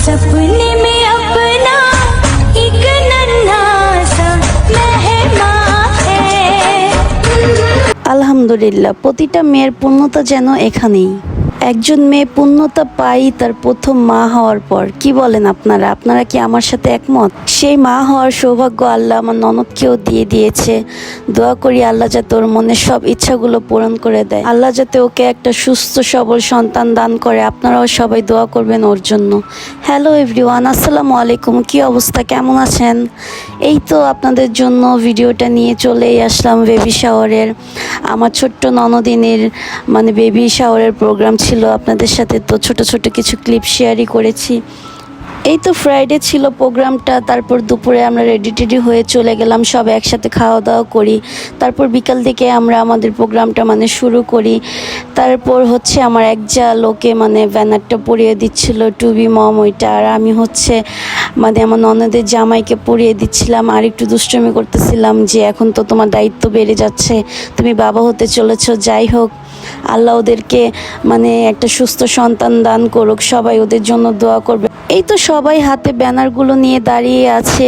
सपने में अपना एक नन्हा सा मेहमान है। আলহামদুলিল্লাহ, প্রতিটা মেয়ের পূর্ণতা যেন এখানেই। একজন মেয়ে পূর্ণতা পাই তার প্রথম মা হওয়ার পর। কি বলেন আপনারা? আপনারা কি আমার সাথে একমত? সেই মা হওয়ার সৌভাগ্য আল্লাহ আমার ননদকেও দিয়ে দিয়েছে। দোয়া করি আল্লাহ যাতে ওর মনের সব ইচ্ছাগুলো পূরণ করে দেয়, আল্লাহ যাতে ওকে একটা সুস্থ সবল সন্তান দান করে। আপনারাও সবাই দোয়া করবেন ওর জন্য। হ্যালো এভরিওয়ান, আসসালামু আলাইকুম। কি অবস্থা, কেমন আছেন? এই তো আপনাদের জন্য ভিডিওটা নিয়ে চলেই আসলাম বেবি শাওয়ারের। আমার ছোট্ট ননদিনের বেবি শাওয়ারের প্রোগ্রাম ছিল আপনাদের সাথে, তো ছোট ছোট কিছু ক্লিপ শেয়ারই করেছি। এই তো ফ্রাইডে ছিল প্রোগ্রামটা, তারপর দুপুরে আমরা রেডি টেডি হয়ে চলে গেলাম, সব একসাথে খাওয়া দাওয়া করি। তারপর বিকাল দিকে আমরা আমাদের প্রোগ্রামটা শুরু করি। তারপর আমার এক যা লোকে ব্যানারটা পরিয়ে দিচ্ছিল, টু বি মম ওইটা, আর আমি আমার ননদের জামাইকে পরিয়ে দিচ্ছিলাম আর একটু দুষ্টুমি করতেছিলাম যে এখন তো তোমার দায়িত্ব বেড়ে যাচ্ছে, তুমি বাবা হতে চলেছো। যাই হোক, আল্লাহ ওদেরকে একটা সুস্থ সন্তান দান করুক, সবাই ওদের জন্য দোয়া করবে। এই তো সবাই হাতে ব্যানারগুলো নিয়ে দাঁড়িয়ে আছে,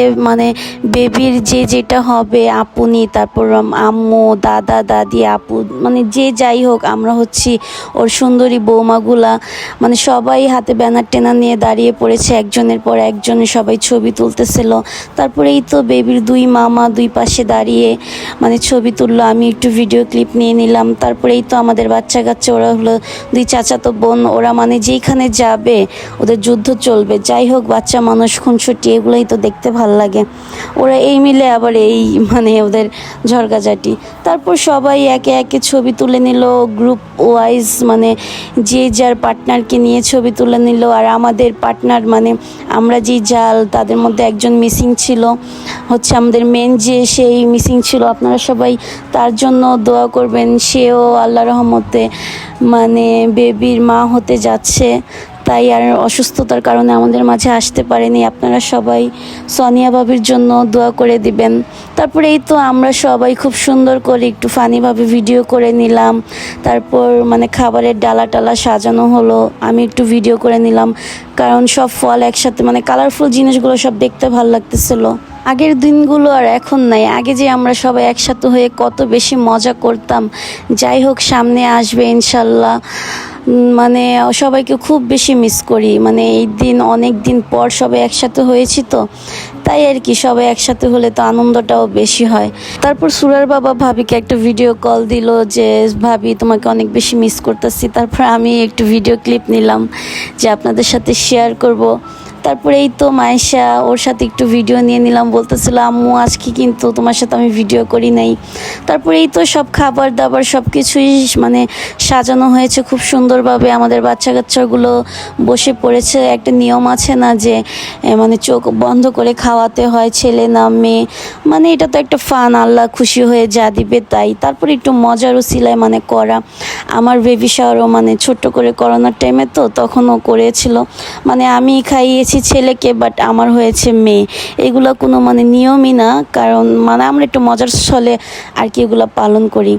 বেবির যে যেটা হবে, আপুনি, তারপর আম্মু, দাদা, দাদি, আপু, যে যাই হোক, আমরা ওর সুন্দরী বৌমাগুলা, সবাই হাতে ব্যানার টেনা নিয়ে দাঁড়িয়ে পড়েছে, একজনের পর একজনের সবাই ছবি তুলতেছিল। তারপরে এই তো বেবির দুই মামা দুই পাশে দাঁড়িয়ে ছবি তুললো, আমি একটু ভিডিও ক্লিপ নিয়ে নিলাম। তারপরে এই তো আমাদের বাচ্চা কাচ্চা, ওরা হলো দুই চাচাতো বোন, ওরা যেইখানে যাবে ওদের যুদ্ধ চলবে। যাই হোক, বাচ্চা মানুষ, খুনসুটি, এগুলোই তো দেখতে ভাল লাগে। ওরা এই মিলে আবার এই ওদের ঝরগাঝাটি। তারপর সবাই একে একে ছবি তুলে নিল, গ্রুপ ওয়াইজ, যে যার পার্টনারকে নিয়ে ছবি তুলে নিল। আর আমাদের পার্টনার আমরা যেই জাল, তাদের মধ্যে একজন মিসিং ছিল, আমাদের মেন যে, সেই মিসিং ছিল। আপনারা সবাই তার জন্য দোয়া করবেন, সেও আল্লাহ রহমতে বেবির মা হতে যাচ্ছে। তাই আর অসুস্থতার কারণে আমাদের মাঝে আসতে পারেনি। আপনারা সবাই সোনিয়া ভাবির জন্য দোয়া করে দিবেন। তারপরে এই তো আমরা সবাই খুব সুন্দর করে একটু ফানিভাবে ভিডিও করে নিলাম। তারপর খাবারের ডালা টালা সাজানো হলো, আমি একটু ভিডিও করে নিলাম, কারণ সব ফল একসাথে কালারফুল জিনিসগুলো সব দেখতে ভালো লাগতেছিল। আগের দিনগুলো আর এখন নাই। আগে যে আমরা সবাই একসাথে হয়ে কত বেশি মজা করতাম। যাই হোক, সামনে আসবে ইনশাল্লাহ। সবাইকে খুব বেশি মিস করি। এই দিন অনেক দিন পর সবাই একসাথে হয়েছি, তো তাই আর কি, সবাই একসাথে হলে তো আনন্দটাও বেশি হয়। তারপর সুরার বাবা ভাবিকে একটা ভিডিও কল দিল যে ভাবি তোমাকে অনেক বেশি মিস করতেছি। তারপর আমি একটু ভিডিও ক্লিপ নিলাম যে আপনাদের সাথে শেয়ার করব। তারপরে এই তো মায়েশা, ওর সাথে একটু ভিডিও নিয়ে নিলাম, বলতেছিল আম্মু আজকে কিন্তু তোমার সাথে আমি ভিডিও করি নাই। তারপরে এই তো সব খাবার দাবার সব কিছুই সাজানো হয়েছে খুব সুন্দরভাবে। আমাদের বাচ্চা কাচ্চাগুলো বসে পড়েছে। একটা নিয়ম আছে না যে চোখ বন্ধ করে খাওয়াতে হয়, ছেলে না মেয়ে, এটা তো একটা ফান, আল্লাহ খুশি হয়ে যা দিবে তাই। তারপরে একটু মজারও সিলাই করা। আমার বেবি শাওয়ারও ছোট্ট করে করোনার টাইমে তো তখনও করেছিল, আমি খাইয়েছি ছেলেকে, বাট আমার হয়েছে মেয়ে। এগুলো কোনো নিয়মই না, কারণ আমরা একটু মজার ছলে আর কি এগুলো পালন করি।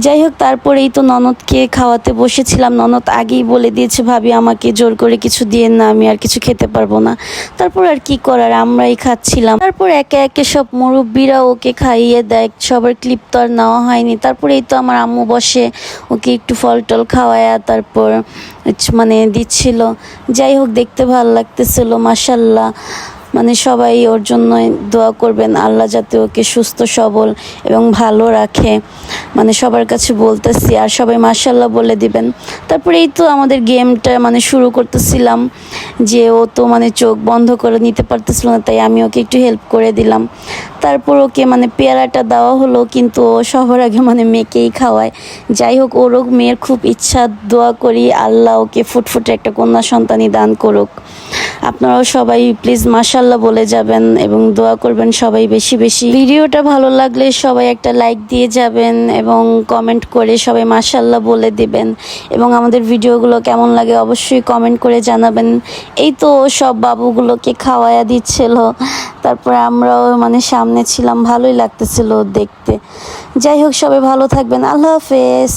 যাই হোক, তারপরেই তো ননদকে খাওয়াতে বসেছিলাম। ননদ আগেই বলে দিয়েছে ভাবি আমাকে জোর করে কিছু দিয়েন না, আমি আর কিছু খেতে পারবো না। তারপর আর কি করার, আমরাই খাচ্ছিলাম। তারপর একে একে সব মুরব্বীরা ওকে খাইয়ে দেয়, সবার ক্লিপ তো আর নেওয়া হয়নি। তারপরে এই তো আমার আম্মু বসে ওকে একটু ফল টল খাওয়ায়া তারপর দিচ্ছিল। যাই হোক, দেখতে ভালো লাগতেছিল মাশাল্লাহ। সবাই ওর জন্য দোয়া করবেন, আল্লাহ যাতে ওকে সুস্থ সবল এবং ভালো রাখে, সবার কাছে বলতেছি। আর সবাই মাশাল্লাহ বলে দিবেন। তারপরে এই তো আমাদের গেমটা শুরু করতেছিলাম, যে ও তো চোখ বন্ধ করে নিতে পারতেছিল না, তাই আমি ওকে একটু হেল্প করে দিলাম। তারপর ওকে পেয়ারাটা দেওয়া হলো, কিন্তু ও সবার আগে মেয়েকেই খাওয়ায়। যাই হোক, ওরও মেয়ের খুব ইচ্ছা, দোয়া করি আল্লাহ ওকে ফুটফুটে একটা কন্যা সন্তানই দান করুক। আপনারাও সবাই প্লিজ মাশাল্লাহ বলে যাবেন এবং দোয়া করবেন সবাই বেশি বেশি। ভিডিওটা ভালো লাগলে সবাই একটা লাইক দিয়ে যাবেন এবং কমেন্ট করে সবাই মাশাল্লাহ বলে দিবেন, এবং আমাদের ভিডিওগুলো কেমন লাগে অবশ্যই কমেন্ট করে জানাবেন। এই তো সব বাবুগুলোকে খাওয়ায়া দিচ্ছিল, তারপরে আমরাও সামনে ছিলাম, ভালোই লাগতেছিল দেখতে। যাই হোক, সবাই ভালো থাকবেন, আল্লাহ হাফেজ।